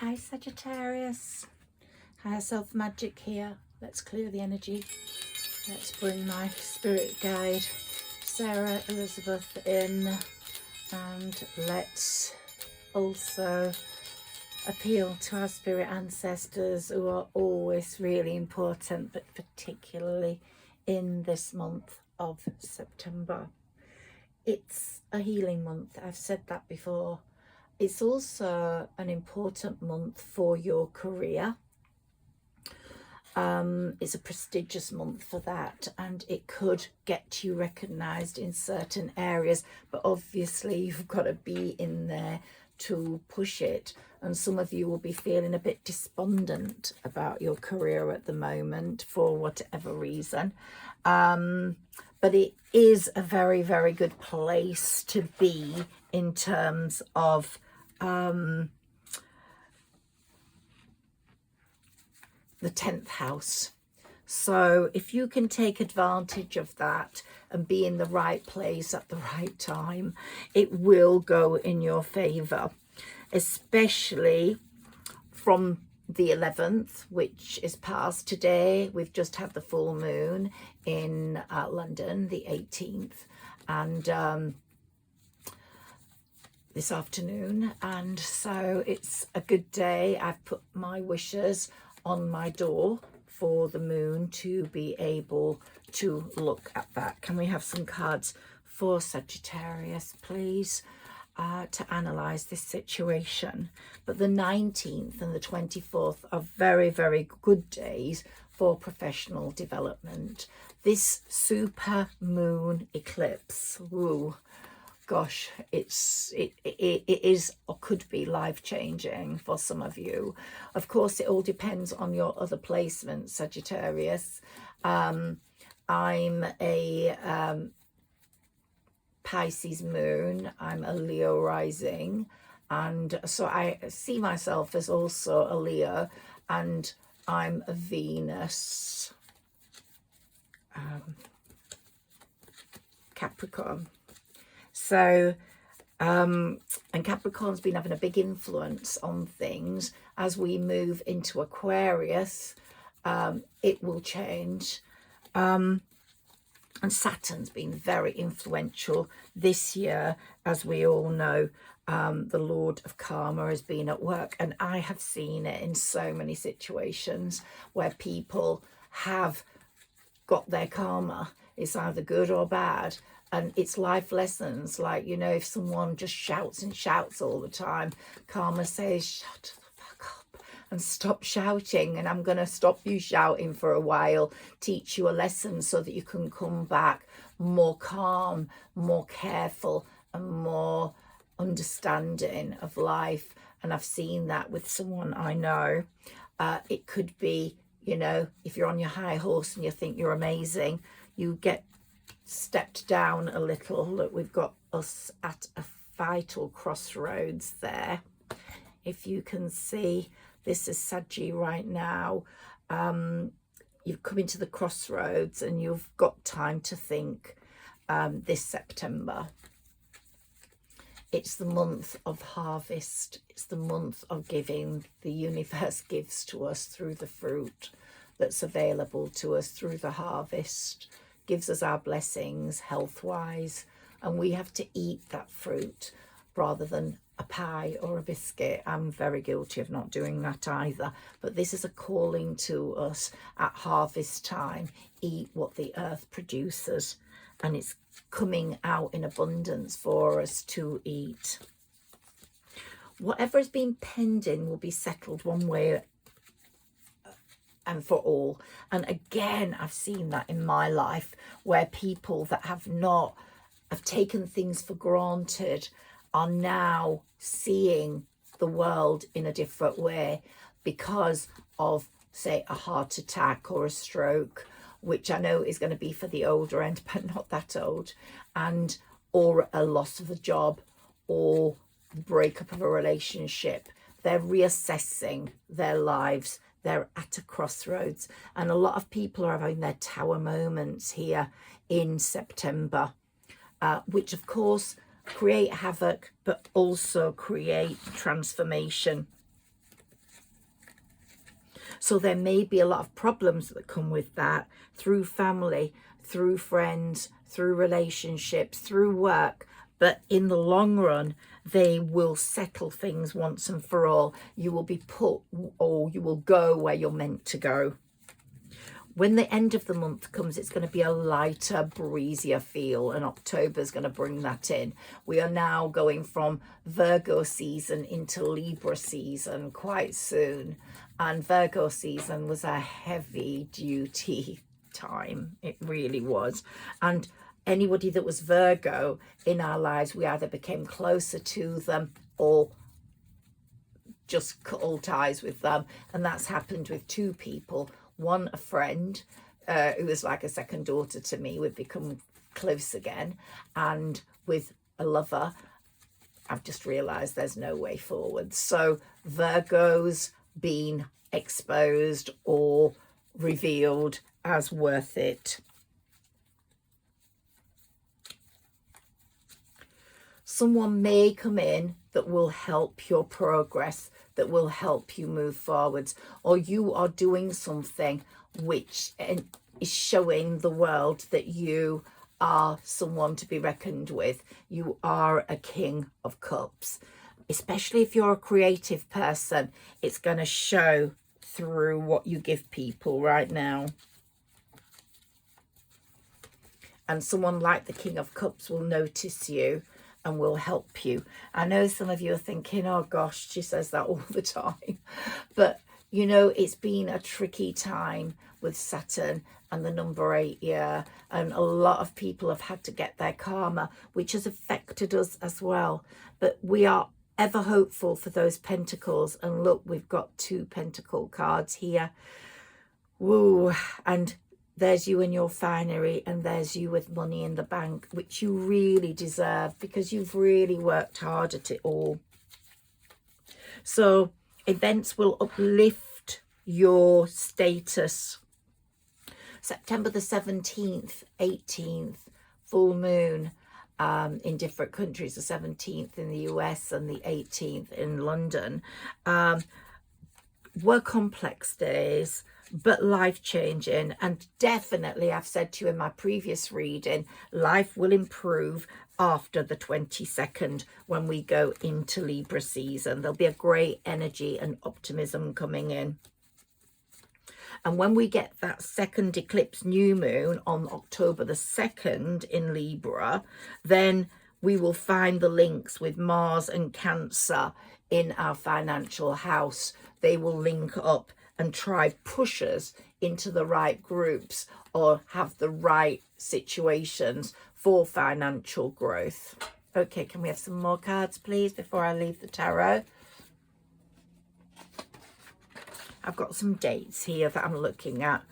Hi Sagittarius, higher self magic here. Let's clear the energy. Let's bring my spirit guide Sarah Elizabeth in, and let's also appeal to our spirit ancestors, who are always really important, but particularly in this month of September. It's a healing month, I've said that before. It's also an important month for your career. It's a prestigious month for that, and it could get you recognized in certain areas, but obviously you've got to be in there to push it. And some of you will be feeling a bit despondent about your career at the moment for whatever reason. But it is a very, very good place to be in terms of the 10th house. So if you can take advantage of that and be in the right place at the right time, it will go in your favor, especially from the 11th, which is past today. We've just had the full moon in London, the 18th, and this afternoon, and so it's a good day. I've put my wishes on my door for the moon to be able to look at that. Can we have some cards for Sagittarius, please, to analyze this situation? But the 19th and the 24th are very, very good days for professional development. This super moon eclipse, ooh, gosh, it is or could be life-changing for some of you. Of course, it all depends on your other placements, Sagittarius. I'm a Pisces moon, I'm a Leo rising, and so I see myself as also a Leo, and I'm a Venus Capricorn. So, and Capricorn's been having a big influence on things. As we move into Aquarius, it will change. And Saturn's been very influential this year. As we all know, the Lord of Karma has been at work, and I have seen it in so many situations where people have got their karma. It's either good or bad. And it's life lessons, like, you know, if someone just shouts and shouts all the time, karma says, shut the fuck up and stop shouting, and I'm going to stop you shouting for a while, teach you a lesson so that you can come back more calm, more careful, and more understanding of life. And I've seen that with someone I know. It could be, you know, if you're on your high horse and you think you're amazing, you get stepped down a little. Look, we've got us at a vital crossroads there. If you can see, this is Saggi right now. You've come into the crossroads and you've got time to think. This September, it's the month of harvest. It's the month of giving. The universe gives to us through the fruit that's available to us through the harvest, gives us our blessings health-wise, and we have to eat that fruit rather than a pie or a biscuit. I'm very guilty of not doing that either, but this is a calling to us at harvest time. Eat what the earth produces, and it's coming out in abundance for us to eat. Whatever has been pending will be settled one way and for all. And again, I've seen that in my life, where people that have taken things for granted are now seeing the world in a different way because of, say, a heart attack or a stroke, which I know is going to be for the older end, but not that old, and or a loss of a job or the breakup of a relationship. They're reassessing their lives. They're at a crossroads, and a lot of people are having their tower moments here in September, which of course create havoc, but also create transformation. So there may be a lot of problems that come with that through family, through friends, through relationships, through work. But in the long run, they will settle things once and for all. You will be put, or you will go where you're meant to go. When the end of the month comes, it's going to be a lighter, breezier feel, and October is going to bring that in. We are now going from Virgo season into Libra season quite soon. And Virgo season was a heavy duty time. It really was. And anybody that was Virgo in our lives, we either became closer to them or just cut all ties with them. And that's happened with two people. One, a friend who was like a second daughter to me. We've become close again. And with a lover, I've just realised there's no way forward. So Virgo's been exposed or revealed as worth it. Someone may come in that will help your progress, that will help you move forwards, or you are doing something which is showing the world that you are someone to be reckoned with. You are a King of Cups. Especially if you're a creative person, it's going to show through what you give people right now. And someone like the King of Cups will notice you and will help you. I know some of you are thinking, oh gosh, she says that all the time. But, you know, it's been a tricky time with Saturn and the number 8 year. And a lot of people have had to get their karma, which has affected us as well. But we are ever hopeful for those pentacles. And look, we've got 2 pentacle cards here. Woo. And there's you and your finery, and there's you with money in the bank, which you really deserve because you've really worked hard at it all. So events will uplift your status. September the 17th, 18th, full moon in different countries, the 17th in the US and the 18th in London. Were complex days, but life-changing. And definitely, I've said to you in my previous reading, life will improve after the 22nd when we go into Libra season. There'll be a great energy and optimism coming in. And when we get that second eclipse new moon on October the 2nd in Libra, then we will find the links with Mars and Cancer in our financial house. They will link up and try push us into the right groups or have the right situations for financial growth. Okay, can we have some more cards, please, before I leave the tarot? I've got some dates here that I'm looking at.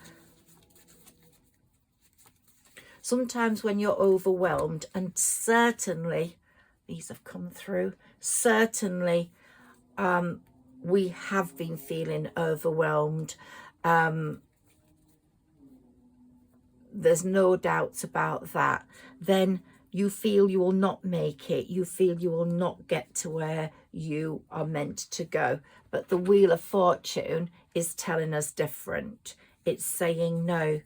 Sometimes when you're overwhelmed, and certainly, these have come through, certainly we have been feeling overwhelmed. There's no doubts about that. Then you feel you will not make it. You feel you will not get to where you are meant to go. But the Wheel of Fortune is telling us different. It's saying, no,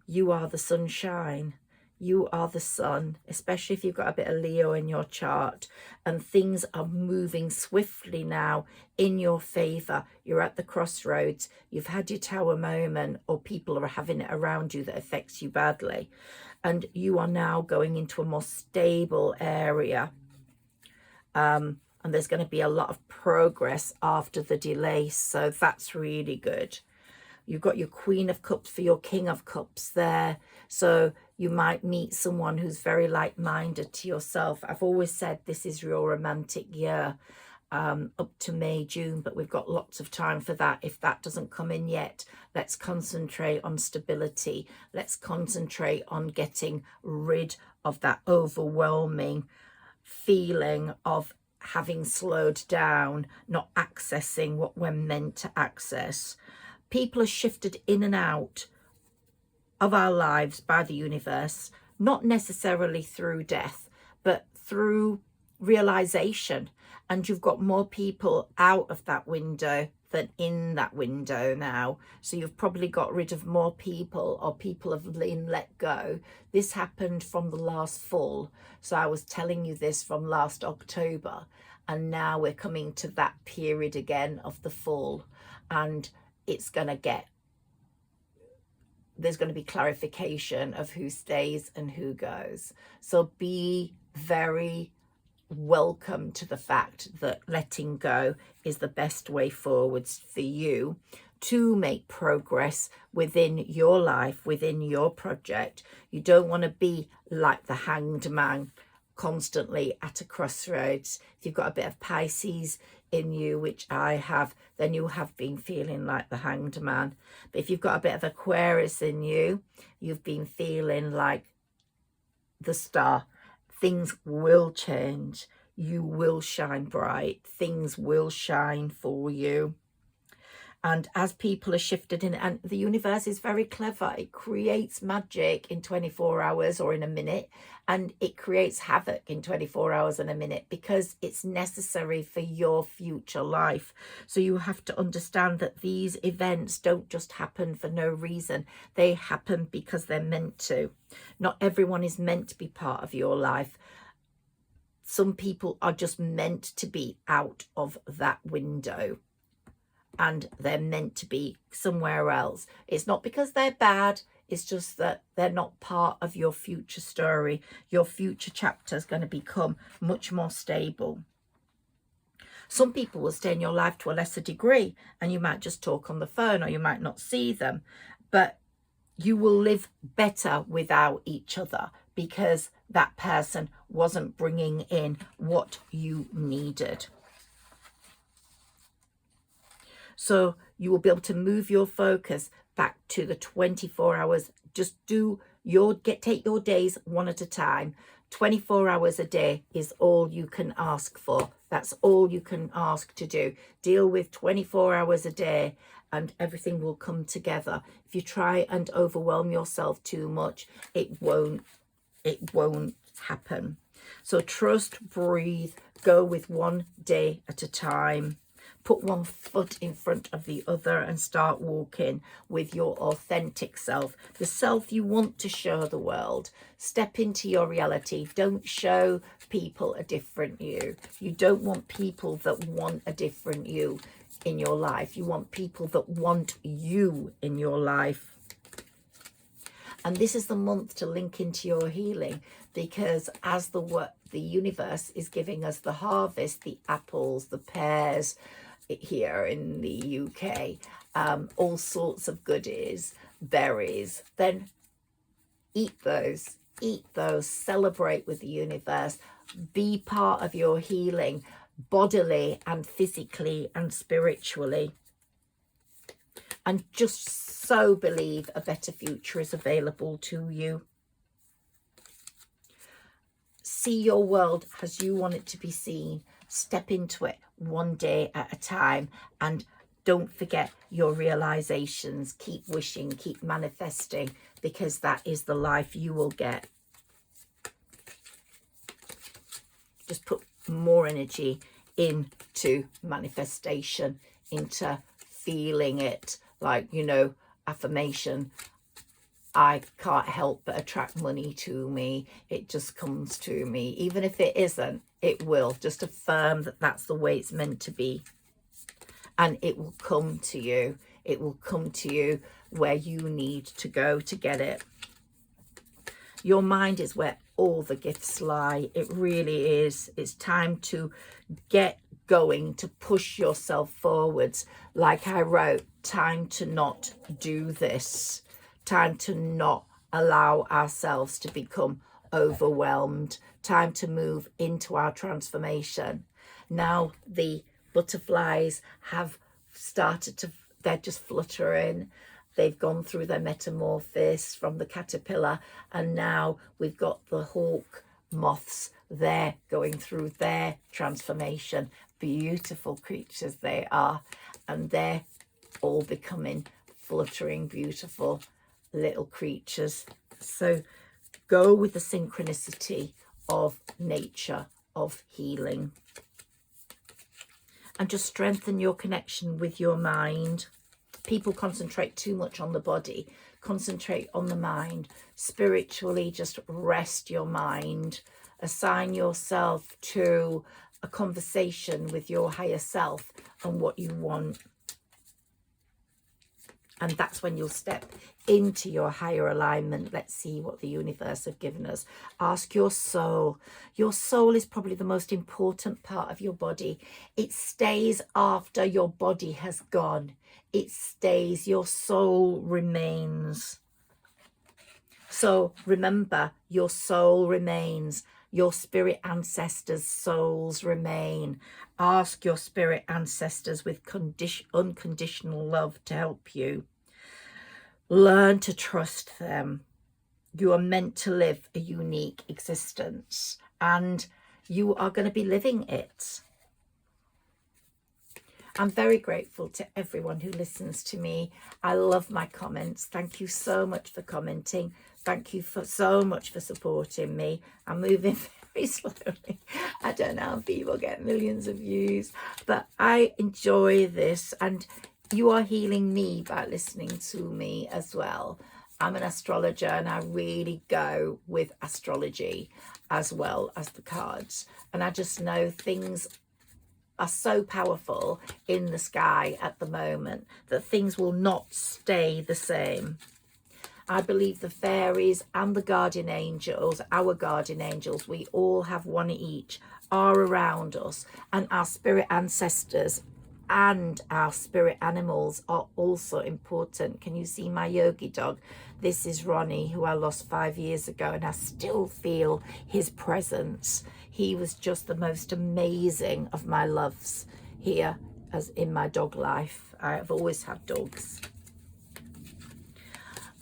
you are the sunshine. You are the sun, especially if you've got a bit of Leo in your chart, and things are moving swiftly now in your favor. You're at the crossroads. You've had your tower moment, or people are having it around you that affects you badly. And you are now going into a more stable area. And there's going to be a lot of progress after the delay. So that's really good. You've got your Queen of Cups for your King of Cups there. So you might meet someone who's very like-minded to yourself. I've always said this is your romantic year up to May, June, but we've got lots of time for that. If that doesn't come in yet, let's concentrate on stability. Let's concentrate on getting rid of that overwhelming feeling of having slowed down, not accessing what we're meant to access. People are shifted in and out of our lives by the universe, not necessarily through death, but through realization. And you've got more people out of that window than in that window now. So you've probably got rid of more people, or people have been let go. This happened from the last full. So I was telling you this from last October, and now we're coming to that period again of the full, and it's going to get, there's going to be clarification of who stays and who goes. So be very welcome to the fact that letting go is the best way forwards for you to make progress within your life, within your project. You don't want to be like the hanged man, constantly at a crossroads. If you've got a bit of Pisces in you, which I have, then you have been feeling like the hanged man. But if you've got a bit of Aquarius in you, you've been feeling like the star. Things will change. You will shine bright. Things will shine for you. And as people are shifted in, and the universe is very clever, it creates magic in 24 hours or in a minute, and it creates havoc in 24 hours and a minute, because it's necessary for your future life. So you have to understand that these events don't just happen for no reason. They happen because they're meant to. Not everyone is meant to be part of your life. Some people are just meant to be out of that window, and they're meant to be somewhere else. It's not because they're bad, it's just that they're not part of your future story. Your future chapter is going to become much more stable. Some people will stay in your life to a lesser degree, and you might just talk on the phone, or you might not see them, but you will live better without each other, because that person wasn't bringing in what you needed. So you will be able to move your focus back to the 24 hours. Just take your days one at a time. 24 hours a day is all you can ask for. That's all you can ask to do. Deal with 24 hours a day, and everything will come together. If you try and overwhelm yourself too much, it won't happen. So trust, breathe, go with one day at a time. Put one foot in front of the other and start walking with your authentic self, the self you want to show the world. Step into your reality. Don't show people a different you. You don't want people that want a different you in your life. You want people that want you in your life. And this is the month to link into your healing, because as the universe is giving us the harvest, the apples, the pears, here in the UK, all sorts of goodies, berries, then eat those, celebrate with the universe, be part of your healing bodily and physically and spiritually, and just so believe a better future is available to you. See your world as you want it to be seen. Step into it one day at a time, and don't forget your realizations. Keep wishing, keep manifesting, because that is the life you will get. Just put more energy into manifestation, into feeling it, like, affirmation. I can't help but attract money to me. It just comes to me. Even if it isn't, it will. Just affirm that that's the way it's meant to be. And it will come to you. It will come to you where you need to go to get it. Your mind is where all the gifts lie. It really is. It's time to get going, to push yourself forwards. Like I wrote, time to not do this. Time to not allow ourselves to become overwhelmed. Time to move into our transformation. Now the butterflies have started to, they're just fluttering. They've gone through their metamorphosis from the caterpillar, and now we've got the hawk moths. They're going through their transformation. Beautiful creatures they are, and they're all becoming fluttering, beautiful little creatures. So go with the synchronicity of nature, of healing. and just strengthen your connection with your mind. People concentrate too much on the body. Concentrate on the mind. Spiritually, just rest your mind. Assign yourself to a conversation with your higher self and what you want. And that's when you'll step into your higher alignment. Let's see what the universe have given us. Ask your soul. Your soul is probably the most important part of your body. It stays after your body has gone. It stays. Your soul remains. So remember, your soul remains. Your spirit ancestors' souls remain. Ask your spirit ancestors with unconditional love to help you. Learn to trust them. You are meant to live a unique existence, and you are going to be living it. I'm very grateful to everyone who listens to me. I love my comments. Thank you so much for commenting. Thank you so much for supporting me. I'm moving very slowly. I don't know how people get millions of views, but I enjoy this, and you are healing me by listening to me as well. I'm an astrologer, and I really go with astrology as well as the cards. And I just know things are so powerful in the sky at the moment that things will not stay the same. I believe the fairies and the guardian angels, our guardian angels, we all have one each, are around us, and our spirit ancestors and our spirit animals are also important. Can you see my yogi dog? This is Ronnie, who I lost 5 years ago, and I still feel his presence. He was just the most amazing of my loves here as in my dog life. I have always had dogs.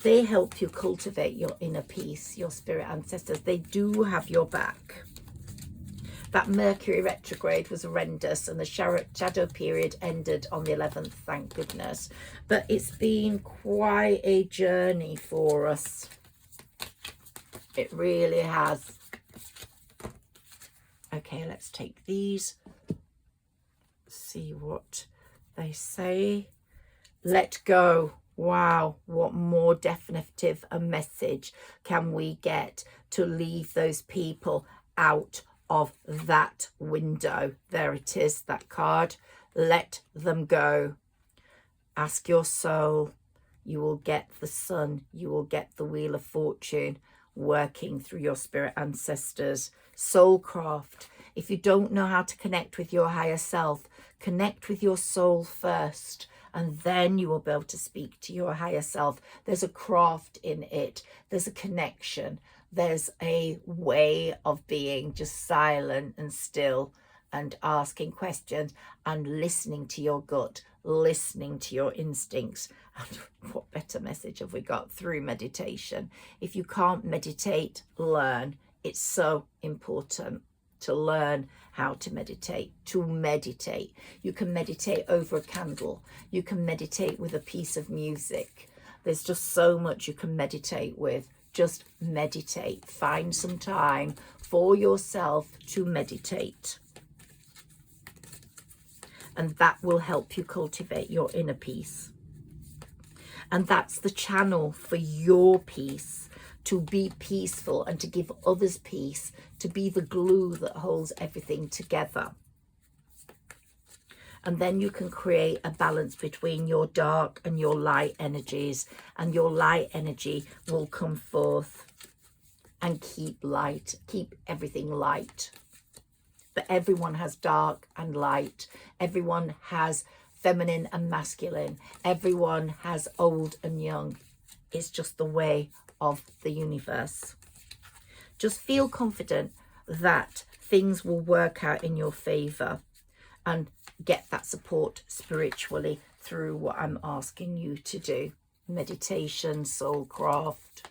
They help you cultivate your inner peace, your spirit ancestors. They do have your back. That Mercury retrograde was horrendous, and the shadow period ended on the 11th, thank goodness. But it's been quite a journey for us. It really has. Okay, let's take these. See what they say. Let go. Wow, what more definitive a message can we get to leave those people out of that window? There it is, that card. Let them go. Ask your soul. You will get the sun. You will get the wheel of fortune working through your spirit ancestors. Soulcraft. If you don't know how to connect with your higher self, connect with your soul first, and then you will be able to speak to your higher self. There's a craft in it. There's a connection. There's a way of being just silent and still and asking questions and listening to your gut, listening to your instincts. And what better message have we got through meditation? If you can't meditate, learn. It's so important to learn how to meditate, You can meditate over a candle. You can meditate with a piece of music. There's just so much you can meditate with. Just meditate. Find some time for yourself to meditate. And that will help you cultivate your inner peace. And that's the channel for your peace, to be peaceful and to give others peace, to be the glue that holds everything together. And then you can create a balance between your dark and your light energies, and your light energy will come forth and keep everything light. But everyone has dark and light. Everyone has feminine and masculine. Everyone has old and young. It's just the way of the universe. Just feel confident that things will work out in your favor, and get that support spiritually through what I'm asking you to do. Meditation, soulcraft,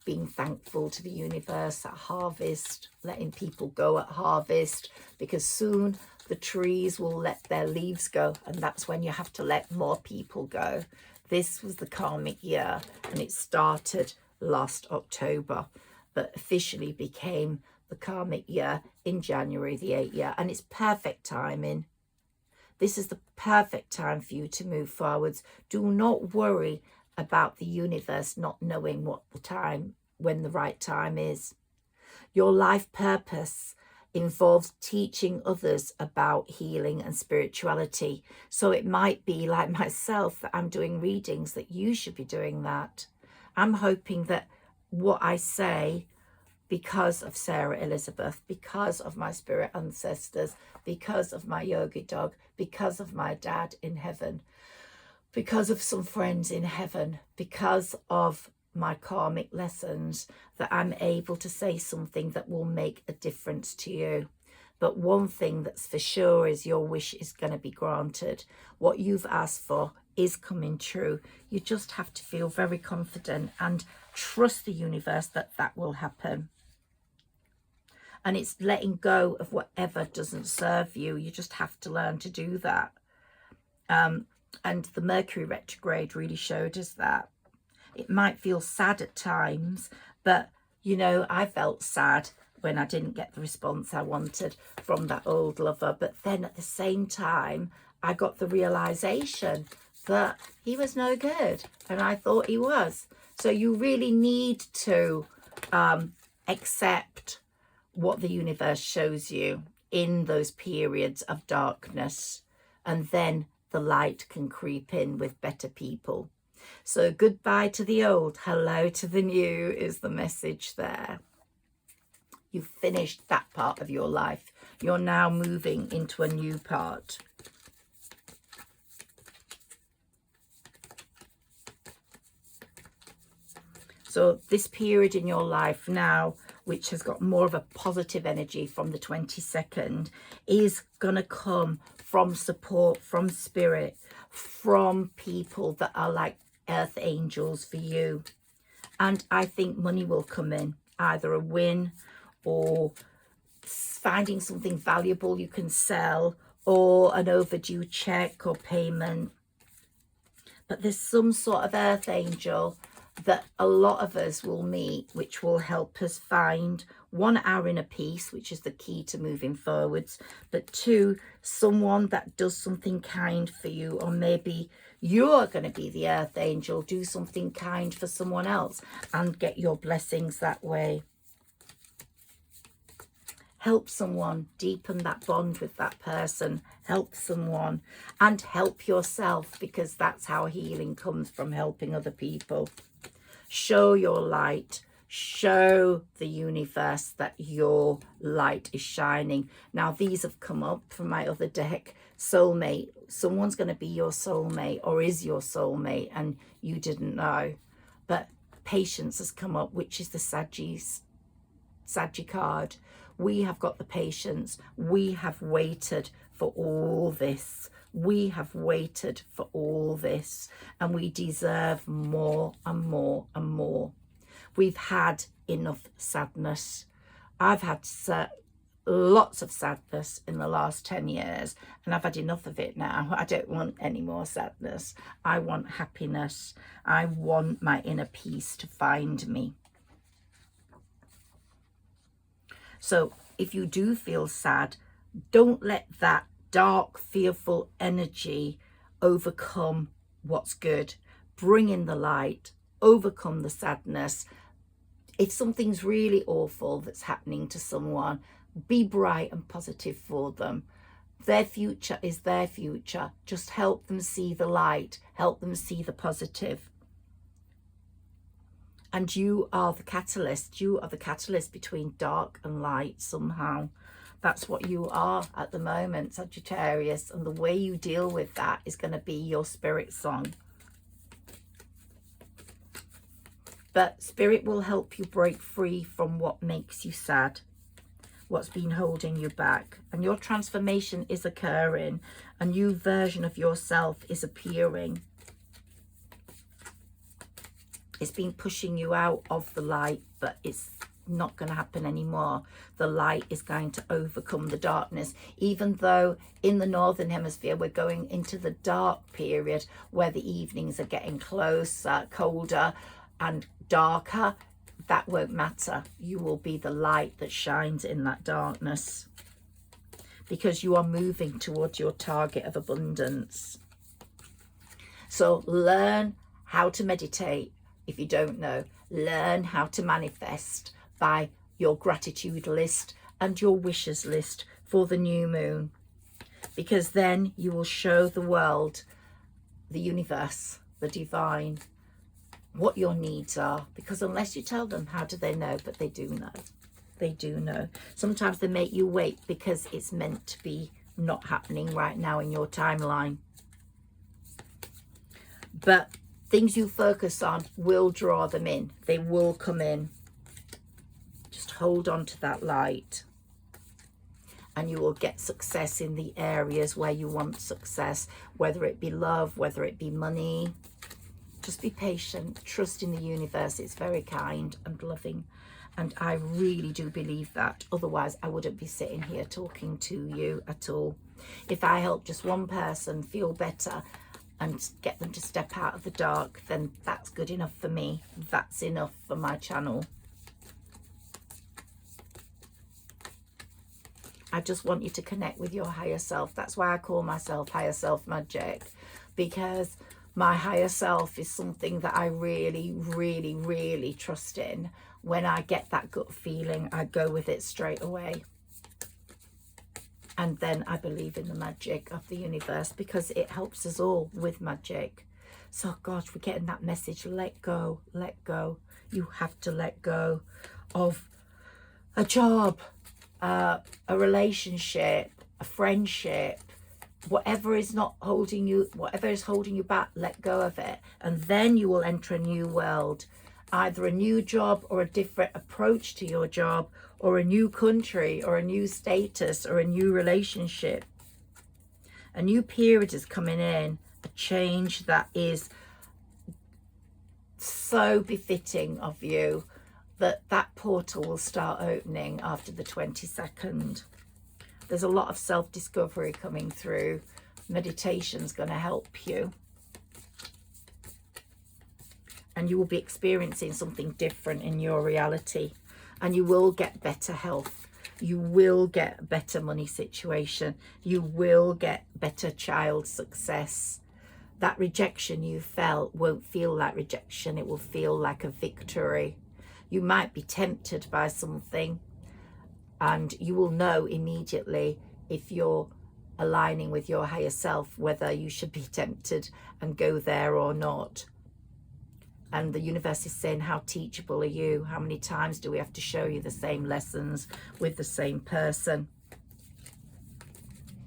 being thankful to the universe at harvest, letting people go at harvest, because soon the trees will let their leaves go, and that's when you have to let more people go. This was the karmic year, and it started last October, but officially became the karmic year in January the 8th year, and it's perfect timing. This is the perfect time for you to move forwards. Do not worry about the universe not knowing when the right time is. Your life purpose involves teaching others about healing and spirituality. So it might be like myself that I'm doing readings, that you should be doing that. I'm hoping that what I say, because of Sarah Elizabeth, because of my spirit ancestors, because of my yogi dog, because of my dad in heaven, because of some friends in heaven, because of my karmic lessons, that I'm able to say something that will make a difference to you. But one thing that's for sure is your wish is going to be granted. What you've asked for is coming true. You just have to feel very confident and trust the universe that that will happen. And it's letting go of whatever doesn't serve you. You just have to learn to do that. And the Mercury retrograde really showed us that. It might feel sad at times, but, you know, I felt sad when I didn't get the response I wanted from that old lover. But then at the same time, I got the realization that he was no good, and I thought he was. So you really need to accept what the universe shows you in those periods of darkness, and then the light can creep in with better people. So goodbye to the old, hello to the new is the message there. You've finished that part of your life. You're now moving into a new part. So this period in your life now, which has got more of a positive energy from the 22nd, is going to come from support, from spirit, from people that are like earth angels for you. And I think money will come in, either a win or finding something valuable you can sell, or an overdue check or payment. But there's some sort of earth angel that a lot of us will meet, which will help us find, one, our inner peace, which is the key to moving forwards, but two, someone that does something kind for you, or maybe you're going to be the earth angel, do something kind for someone else and get your blessings that way. Help someone, deepen that bond with that person, help someone, and help yourself, because that's how healing comes, from helping other people. Show your light, show the universe that your light is shining. Now, these have come up from my other deck. Soulmate, someone's going to be your soulmate, or is your soulmate, and you didn't know. But patience has come up, which is the Saggi card. We have got the patience. We have waited for all this. We have waited for all this, and we deserve more and more and more. We've had enough sadness. I've had lots of sadness in the last 10 years, and I've had enough of it now. I don't want any more sadness. I want happiness. I want my inner peace to find me. So if you do feel sad, don't let that dark, fearful energy overcome what's good. Bring in the light, overcome the sadness. If something's really awful that's happening to someone, be bright and positive for them. Their future is their future. Just help them see the light, help them see the positive. And you are the catalyst. You are the catalyst between dark and light somehow. That's what you are at the moment, Sagittarius. And the way you deal with that is going to be your spirit song. But spirit will help you break free from what makes you sad, what's been holding you back. And your transformation is occurring. A new version of yourself is appearing. It's been pushing you out of the light, but it's not going to happen anymore. The light is going to overcome the darkness. Even though in the Northern Hemisphere, we're going into the dark period where the evenings are getting closer, colder and darker, that won't matter. You will be the light that shines in that darkness. because you are moving towards your target of abundance. So learn how to meditate. If you don't know, learn how to manifest by your gratitude list and your wishes list for the new moon, because then you will show the world, the universe, the divine, what your needs are. Because unless you tell them, how do they know? But they do know. They do know. Sometimes they make you wait because it's meant to be not happening right now in your timeline. But things you focus on will draw them in. They will come in. Just hold on to that light, and you will get success in the areas where you want success, whether it be love, whether it be money. Just be patient. Trust in the universe. It's very kind and loving. And I really do believe that. Otherwise, I wouldn't be sitting here talking to you at all. If I help just one person feel better and get them to step out of the dark, then that's good enough for me. That's enough for my channel. I just want you to connect with your higher self. That's why I call myself Higher Self Magic, because my higher self is something that I really, really, really trust in. When I get that gut feeling, I go with it straight away. And then I believe in the magic of the universe, because it helps us all with magic. So gosh, we're getting that message. Let go, let go. You have to let go of a job, a relationship, a friendship, whatever is not holding you, whatever is holding you back, let go of it. And then you will enter a new world, either a new job or a different approach to your job, or a new country or a new status or a new relationship. A new period is coming in, a change that is so befitting of you, that portal will start opening after the 22nd. There's a lot of self-discovery coming through. Meditation's going to help you. And you will be experiencing something different in your reality. And you will get better health. You will get a better money situation. You will get better child success. That rejection you felt won't feel like rejection. It will feel like a victory. You might be tempted by something, and you will know immediately if you're aligning with your higher self whether you should be tempted and go there or not. And the universe is saying, how teachable are you? How many times do we have to show you the same lessons with the same person?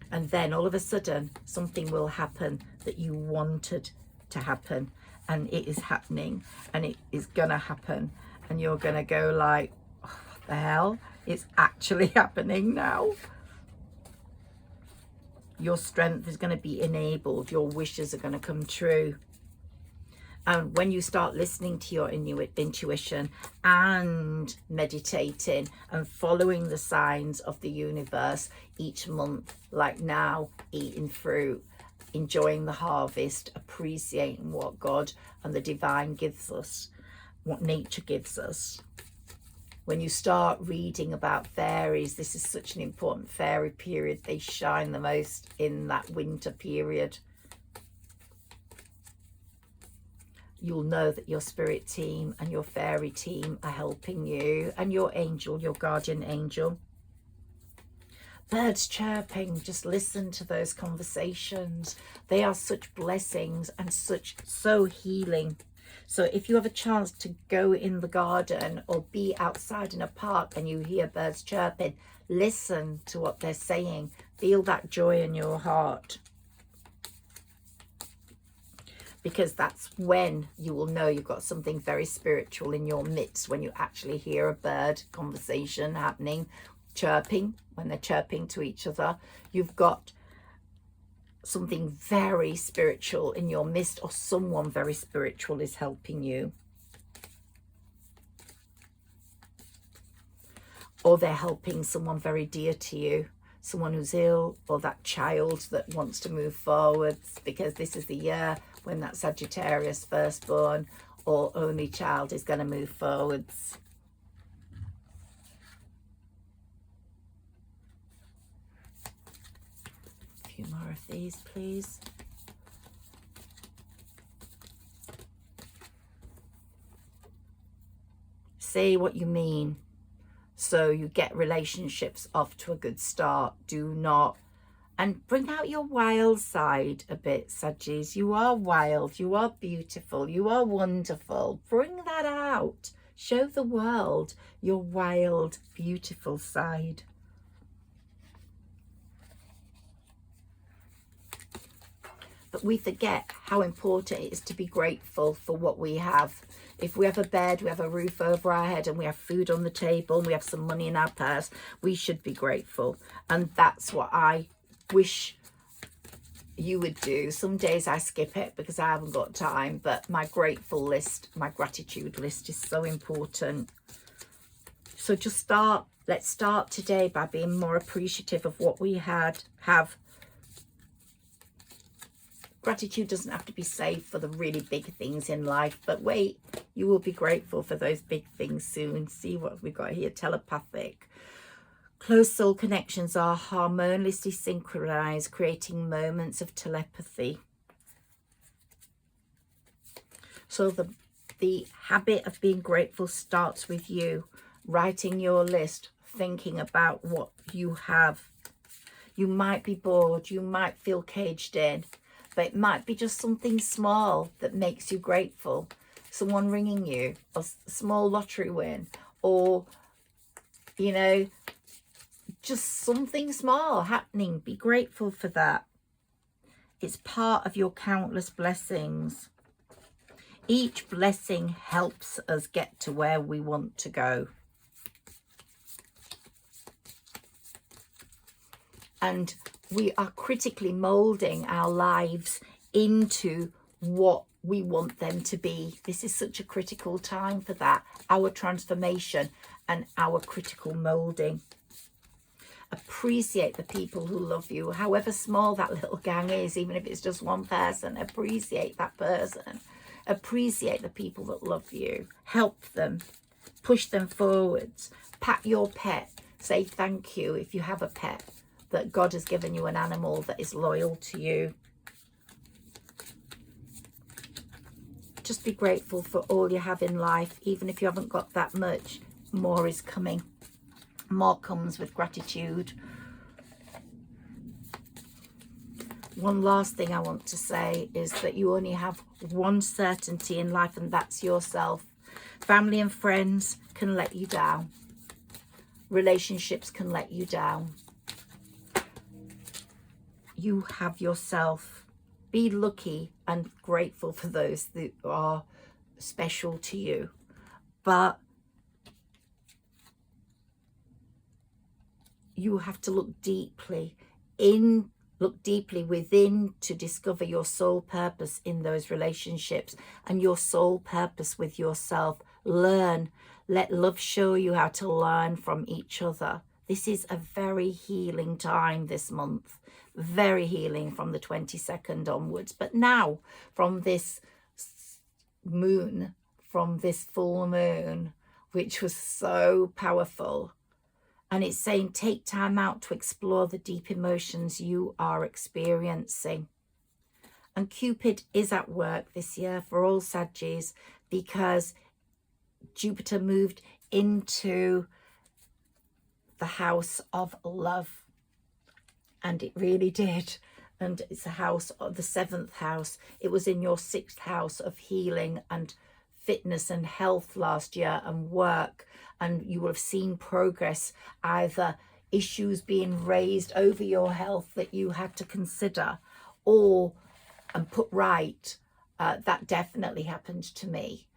And then all of a sudden something will happen that you wanted to happen, and it is happening, and it is gonna happen, and you're gonna go like, oh, what the hell? It's actually happening now. Your strength is going to be enabled. Your wishes are going to come true. And when you start listening to your intuition and meditating and following the signs of the universe each month, like now, eating fruit, enjoying the harvest, appreciating what God and the divine gives us, what nature gives us. When you start reading about fairies, this is such an important fairy period. They shine the most in that winter period. You'll know that your spirit team and your fairy team are helping you, and your angel, your guardian angel. Birds chirping, just listen to those conversations. They are such blessings and so healing. So if you have a chance to go in the garden or be outside in a park and you hear birds chirping, listen to what they're saying. Feel that joy in your heart. Because that's when you will know you've got something very spiritual in your midst, when you actually hear a bird conversation happening, chirping, when they're chirping to each other. You've got something very spiritual in your midst, or someone very spiritual is helping you. Or they're helping someone very dear to you, someone who's ill, or that child that wants to move forwards, because this is the year when that Sagittarius firstborn or only child is going to move forwards. more of these, please. Say what you mean, so you get relationships off to a good start. Do not, and bring out your wild side a bit, Saggies. You are wild, you are beautiful, you are wonderful. Bring that out. Show the world your wild, beautiful side. But we forget how important it is to be grateful for what we have. If we have a bed, we have a roof over our head, and we have food on the table, and we have some money in our purse, we should be grateful. And that's what I wish you would do. Some days I skip it because I haven't got time, but my grateful list, my gratitude list is so important. So just start. Let's start today by being more appreciative of what we have. Gratitude doesn't have to be saved for the really big things in life, but wait, you will be grateful for those big things soon. See what we've got here. Telepathic. Close soul connections are harmoniously synchronized, creating moments of telepathy. So the habit of being grateful starts with you. Writing your list, thinking about what you have. You might be bored, you might feel caged in, but it might be just something small that makes you grateful. Someone ringing you, a small lottery win, or, you know, just something small happening. Be grateful for that. It's part of your countless blessings. Each blessing helps us get to where we want to go. And we are critically molding our lives into what we want them to be. This is such a critical time for that. Our transformation and our critical molding. Appreciate the people who love you, however small that little gang is, even if it's just one person. Appreciate that person. Appreciate the people that love you. Help them. Push them forwards. Pat your pet. Say thank you if you have a pet, that God has given you an animal that is loyal to you. Just be grateful for all you have in life. Even if you haven't got that much, more is coming. More comes with gratitude. One last thing I want to say is that you only have one certainty in life, and that's yourself. Family and friends can let you down. Relationships can let you down. You have yourself. Be lucky and grateful for those that are special to you. But you have to look deeply within to discover your soul purpose in those relationships and your soul purpose with yourself. Learn. Let love show you how to learn from each other. This is a very healing time this month. Very healing from the 22nd onwards. But now, from this moon, from this full moon, which was so powerful, and it's saying take time out to explore the deep emotions you are experiencing. And Cupid is at work this year for all Saggies, because Jupiter moved into the house of love. And it really did. And it's a house of the 7th house. It was in your 6th house of healing and fitness and health last year, and work. And you will have seen progress, either issues being raised over your health that you had to consider or and put right. That definitely happened to me.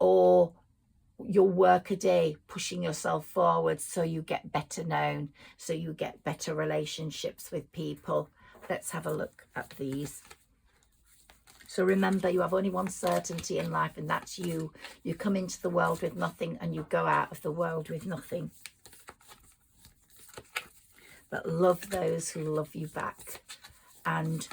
Or your work a day, pushing yourself forward so you get better known, so you get better relationships with people. Let's have a look at these. So remember, you have only one certainty in life, and that's you. You come into the world with nothing and you go out of the world with nothing. But love those who love you back. And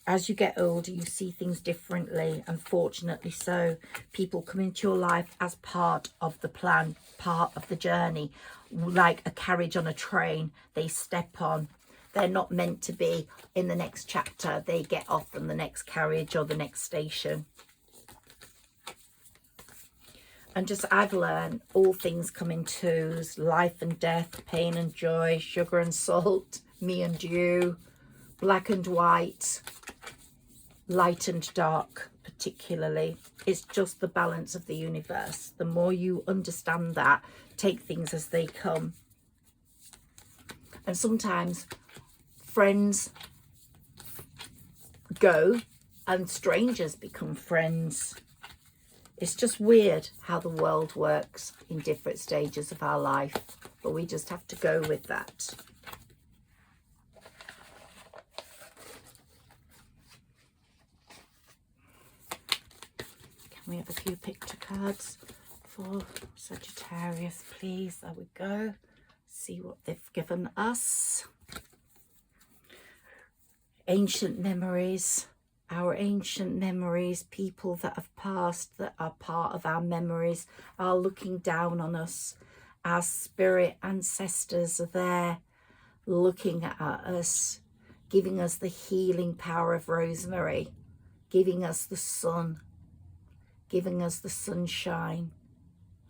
as you get older, you see things differently, unfortunately so. People come into your life as part of the plan, part of the journey, like a carriage on a train they step on. They're not meant to be in the next chapter. They get off from the next carriage or the next station. And just, I've learned all things come in twos: life and death, pain and joy, sugar and salt, me and you, black and white, light and dark particularly. It's just the balance of the universe. The more you understand that, take things as they come. And sometimes friends go and strangers become friends. It's just weird how the world works in different stages of our life, but we just have to go with that. Can we have a few picture cards for Sagittarius, please? There we go. See what they've given us. Ancient memories. Our ancient memories, people that have passed that are part of our memories are looking down on us. Our spirit ancestors are there looking at us, giving us the healing power of rosemary, giving us the sun, giving us the sunshine,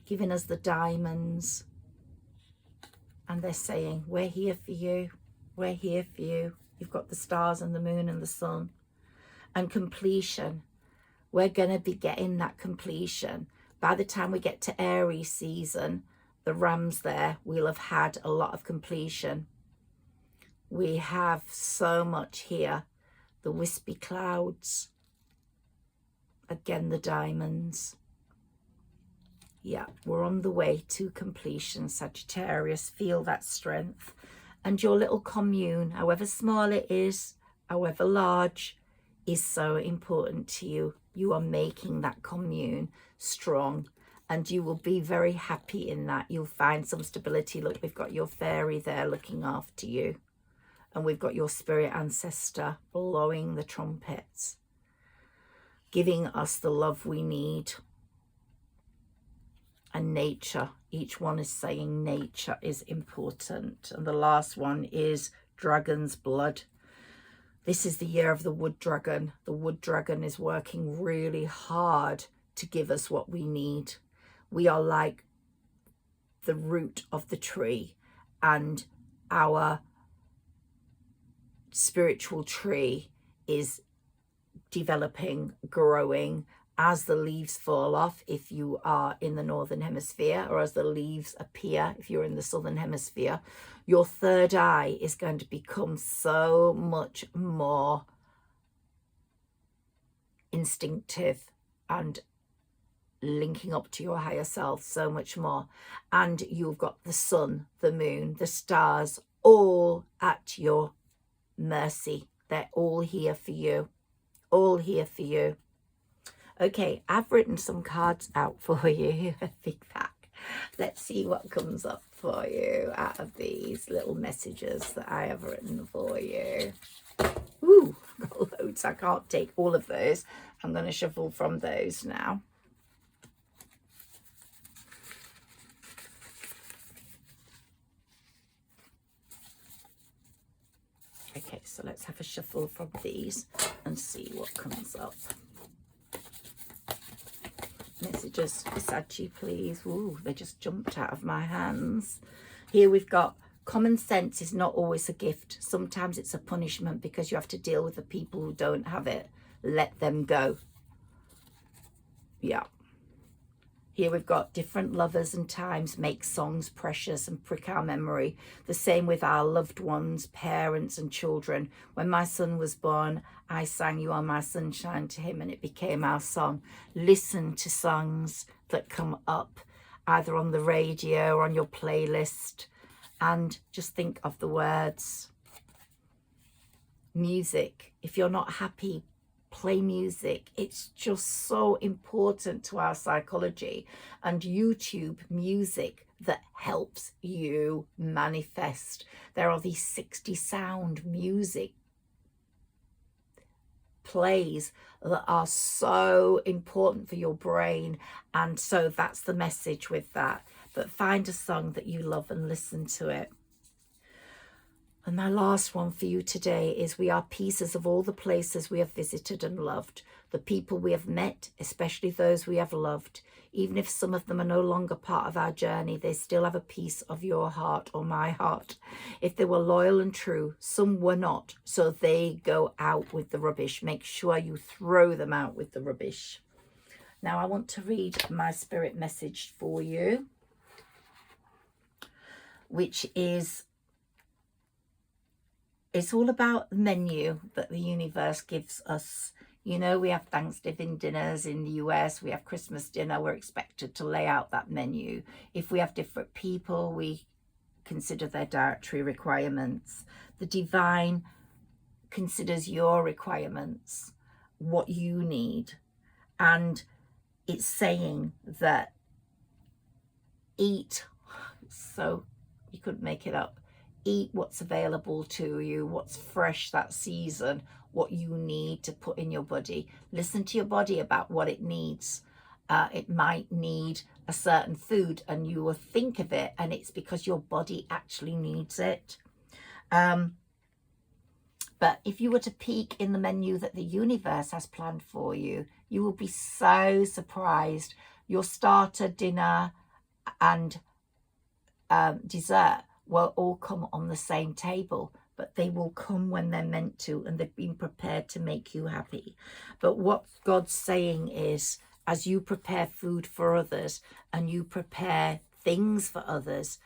giving us the diamonds. And they're saying, we're here for you, we're here for you. You've got the stars and the moon and the sun. And completion, we're going to be getting that completion. By the time we get to Aries season, the rams there, we'll have had a lot of completion. We have so much here. The wispy clouds. Again, the diamonds. Yeah, we're on the way to completion, Sagittarius. Feel that strength. And your little commune, however small it is, however large, is so important to you. You are making that commune strong, and you will be very happy in that. You'll find some stability. Look, we've got your fairy there looking after you, and we've got your spirit ancestor blowing the trumpets, giving us the love we need. And nature, each one is saying nature is important. And the last one is dragon's blood. This is the year of the wood dragon. The wood dragon is working really hard to give us what we need. We are like the root of the tree, and our spiritual tree is developing, growing as the leaves fall off if you are in the northern hemisphere, or as the leaves appear if you're in the southern hemisphere. Your third eye is going to become so much more instinctive and linking up to your higher self so much more. And you've got the sun, the moon, the stars, all at your mercy. They're all here for you. All here for you. Okay, I've written some cards out for you. Big pack. Let's see what comes up for you out of these little messages that I have written for you. Ooh, I've got loads. I can't take all of those. I'm going to shuffle from those now. Okay, so let's have a shuffle from these and see what comes up. Messages for Saggi, please. Ooh, they just jumped out of my hands. Here we've got common sense is not always a gift. Sometimes it's a punishment because you have to deal with the people who don't have it. Let them go. Yeah. Here we've got different lovers and times make songs precious and prick our memory. The same with our loved ones, parents and children. When my son was born, I sang You Are My Sunshine to him, and it became our song. Listen to songs that come up either on the radio or on your playlist, and just think of the words. Music. If you're not happy, play music. It's just so important to our psychology. And YouTube music that helps you manifest. There are these 60 sound music plays that are so important for your brain, and so that's the message with that. But find a song that you love and listen to it. And my last one for you today is we are pieces of all the places we have visited and loved, the people we have met, especially those we have loved. Even if some of them are no longer part of our journey, they still have a piece of your heart or my heart. If they were loyal and true, some were not, so they go out with the rubbish. Make sure you throw them out with the rubbish. Now I want to read my spirit message for you, which is, it's all about the menu that the universe gives us. You know, we have Thanksgiving dinners in the US, we have Christmas dinner, we're expected to lay out that menu. If we have different people, we consider their dietary requirements. The divine considers your requirements, what you need. And it's saying that eat, so you couldn't make it up. Eat what's available to you, what's fresh that season, what you need to put in your body. Listen to your body about what it needs. It might need a certain food and you will think of it, and it's because your body actually needs it. But if you were to peek in the menu that the universe has planned for you, you will be so surprised. Your starter, dinner, and dessert will all come on the same table, but they will come when they're meant to, and they've been prepared to make you happy. But what God's saying is, as you prepare food for others and you prepare things for others,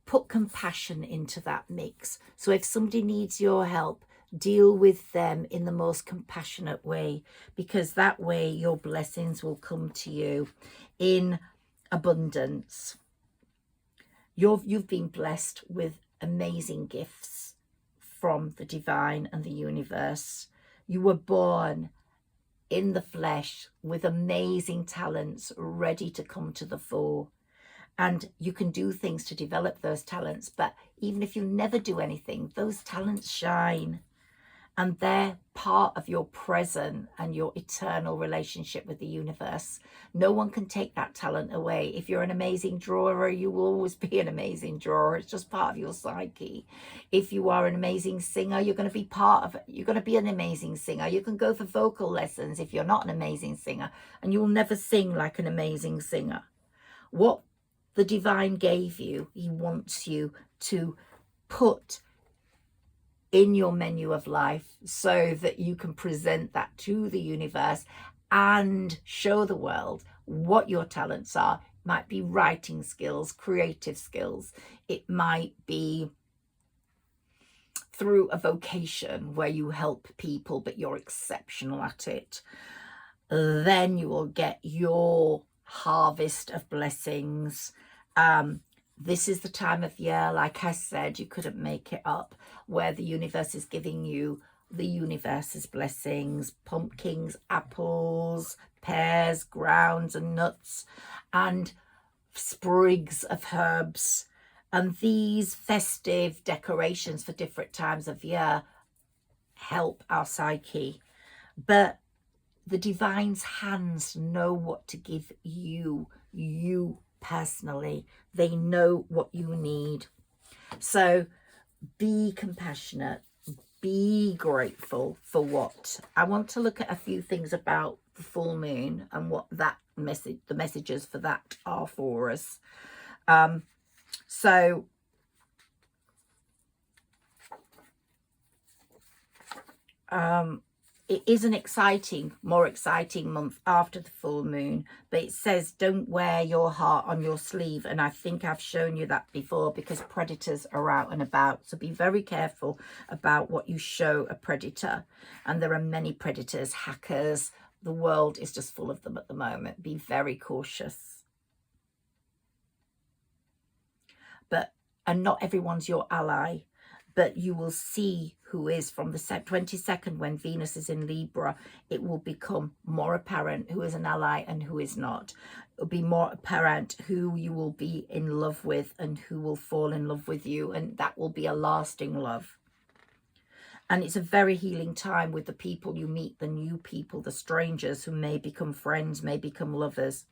put compassion into that mix. So if somebody needs your help, deal with them in the most compassionate way, because that way your blessings will come to you in abundance. You've been blessed with amazing gifts from the divine and the universe. You were born in the flesh with amazing talents ready to come to the fore. And you can do things to develop those talents. But even if you never do anything, those talents shine. And they're part of your present and your eternal relationship with the universe. No one can take that talent away. If you're an amazing drawer, you will always be an amazing drawer. It's just part of your psyche. If you are an amazing singer, you're going to be part of it. You're going to be an amazing singer. You can go for vocal lessons if you're not an amazing singer, and you'll never sing like an amazing singer. What the divine gave you, he wants you to put in your menu of life so that you can present that to the universe and show the world what your talents are. It might be writing skills, creative skills. It might be through a vocation where you help people, but you're exceptional at it. Then you will get your harvest of blessings. This is the time of year, like I said, you couldn't make it up, where the universe is giving you the universe's blessings, pumpkins, apples, pears, grounds and nuts, and sprigs of herbs. And these festive decorations for different times of year help our psyche. But the divine's hands know what to give you personally. They know what you need. So be compassionate, be grateful for what. I want to look at a few things about the full moon and what that message, the messages for that are for us. It is an more exciting month after the full moon, but it says don't wear your heart on your sleeve. And I think I've shown you that before, because predators are out and about. So be very careful about what you show a predator. And there are many predators, hackers. The world is just full of them at the moment. Be very cautious. And not everyone's your ally, but you will see who is. From the 22nd, when Venus is in Libra, it will become more apparent who is an ally and who is not. It'll be more apparent who you will be in love with and who will fall in love with you, and that will be a lasting love. And it's a very healing time with the people you meet, the new people, the strangers who may become friends, may become lovers.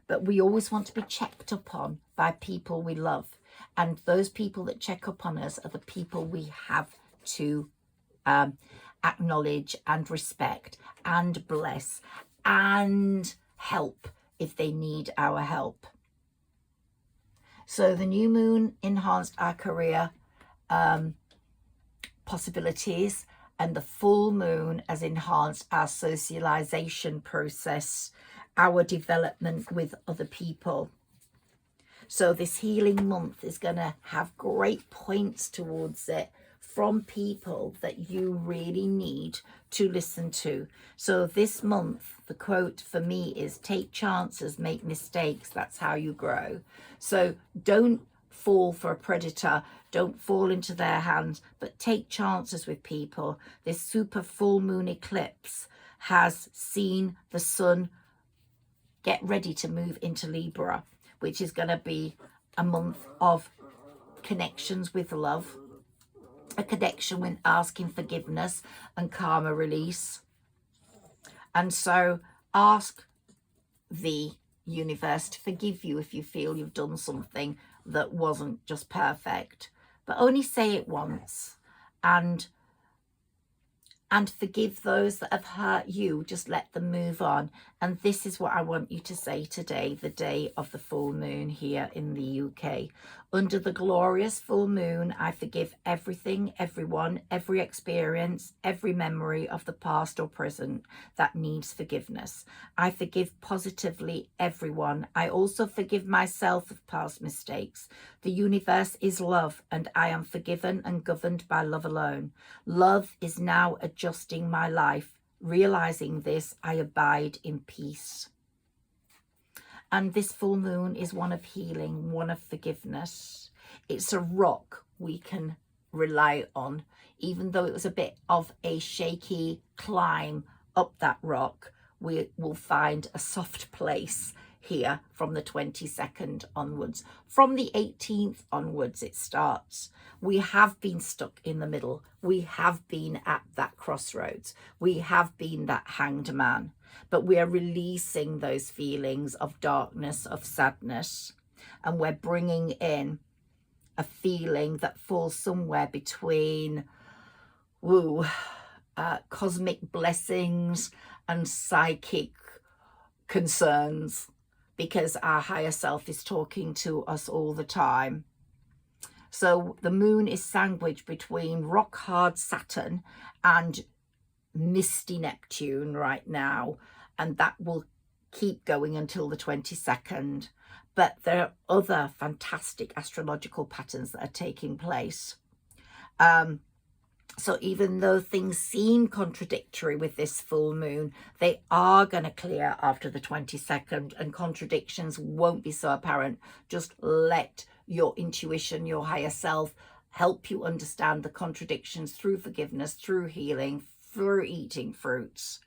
But we always want to be checked up on by people we love. And those people that check up on us are the people we have to acknowledge and respect and bless and help if they need our help. So the new moon enhanced our career possibilities, and the full moon has enhanced our socialization process, our development with other people. So this healing month is going to have great points towards it from people that you really need to listen to. So this month, the quote for me is, take chances, make mistakes. That's how you grow. So don't fall for a predator. Don't fall into their hands, but take chances with people. This super full moon eclipse has seen the sun get ready to move into Libra, which is going to be a month of connections with love, a connection with asking forgiveness and karma release. And so ask the universe to forgive you if you feel you've done something that wasn't just perfect, but only say it once, and forgive those that have hurt you. Just let them move on. And this is what I want you to say today, the day of the full moon here in the UK. Under the glorious full moon, I forgive everything, everyone, every experience, every memory of the past or present that needs forgiveness. I forgive positively everyone. I also forgive myself of past mistakes. The universe is love, and I am forgiven and governed by love alone. Love is now adjusting my life. Realizing this, I abide in peace. And this full moon is one of healing, one of forgiveness. It's a rock we can rely on. Even though it was a bit of a shaky climb up that rock, we will find a soft place here from the 22nd onwards. From the 18th onwards it starts. We have been stuck in the middle. We have been at that crossroads. We have been that hanged man. But we are releasing those feelings of darkness, of sadness, and we're bringing in a feeling that falls somewhere between cosmic blessings and psychic concerns, because our higher self is talking to us all the time. So the moon is sandwiched between rock hard Saturn and misty Neptune right now, and that will keep going until the 22nd. But there are other fantastic astrological patterns that are taking place. So even though things seem contradictory with this full moon, they are going to clear after the 22nd, and contradictions won't be so apparent. Just let your intuition, your higher self, help you understand the contradictions through forgiveness, through healing, through eating fruits.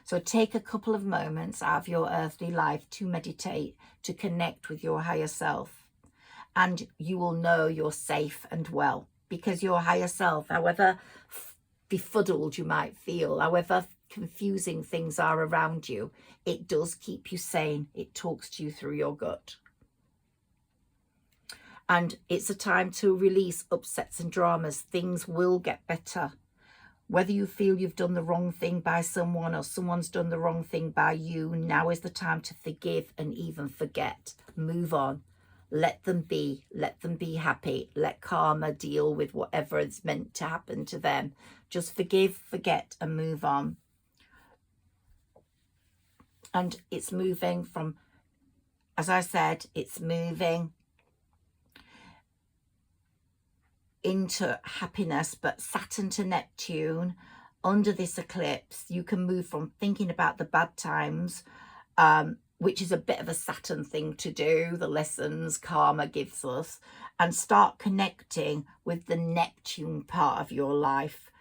So take a couple of moments out of your earthly life to meditate, to connect with your higher self, and you will know you're safe and well, because your higher self, however befuddled you might feel, however confusing things are around you, it does keep you sane. It talks to you through your gut. And it's a time to release upsets and dramas. Things will get better. Whether you feel you've done the wrong thing by someone or someone's done the wrong thing by you, now is the time to forgive and even forget. Move on. Let them be. Let them be happy. Let karma deal with whatever is meant to happen to them. Just forgive, forget, and move on. And it's moving from, as I said, it's moving into happiness, but Saturn to Neptune under this eclipse, you can move from thinking about the bad times, which is a bit of a Saturn thing to do, the lessons karma gives us, and start connecting with the Neptune part of your life,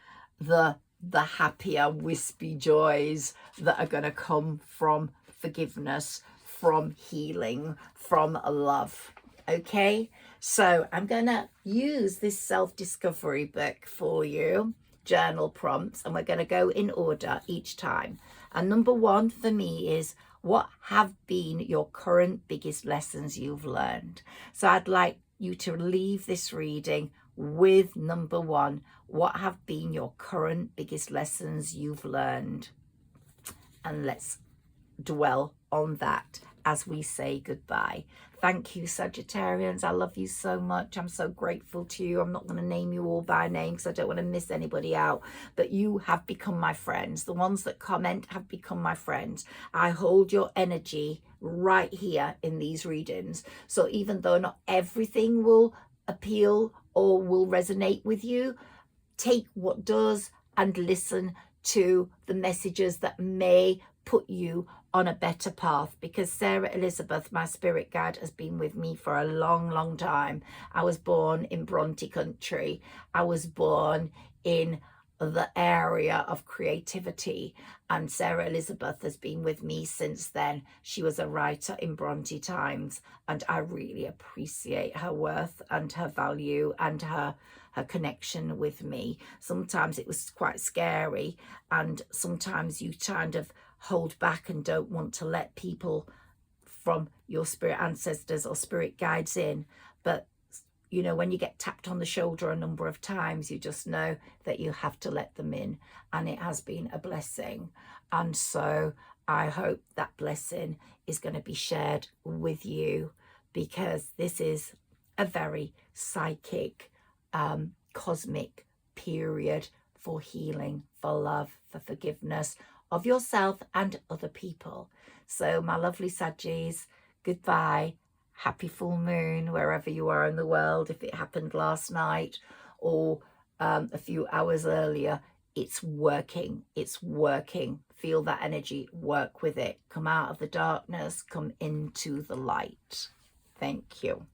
the happier wispy joys that are going to come from forgiveness, from healing, from love. Okay, so I'm going to use this self-discovery book for you, journal prompts, and we're going to go in order each time. And number one for me is, What have been your current biggest lessons you've learned? So I'd like you to leave this reading with number 1. What have been your current biggest lessons you've learned? And let's dwell on that as we say goodbye. Thank you, Sagittarians. I love you so much. I'm so grateful to you. I'm not going to name you all by name because I don't want to miss anybody out. But you have become my friends. The ones that comment have become my friends. I hold your energy right here in these readings. So even though not everything will appeal or will resonate with you, take what does and listen to the messages that may put you on a better path, because Sarah Elizabeth, my spirit guide, has been with me for a long time. I was born in Bronte country. I was born in the area of creativity, and Sarah Elizabeth has been with me since then. She was a writer in Bronte times, and I really appreciate her worth and her value and her connection with me. Sometimes it was quite scary, and sometimes you kind of hold back and don't want to let people from your spirit ancestors or spirit guides in. But you know, when you get tapped on the shoulder a number of times, you just know that you have to let them in, and it has been a blessing. And so I hope that blessing is going to be shared with you, because this is a very psychic, cosmic period for healing, for love, for forgiveness of yourself and other people. So my lovely Saggis, goodbye. Happy full moon wherever you are in the world. If it happened last night or a few hours earlier, it's working. It's working. Feel that energy, work with it. Come out of the darkness, come into the light. Thank you.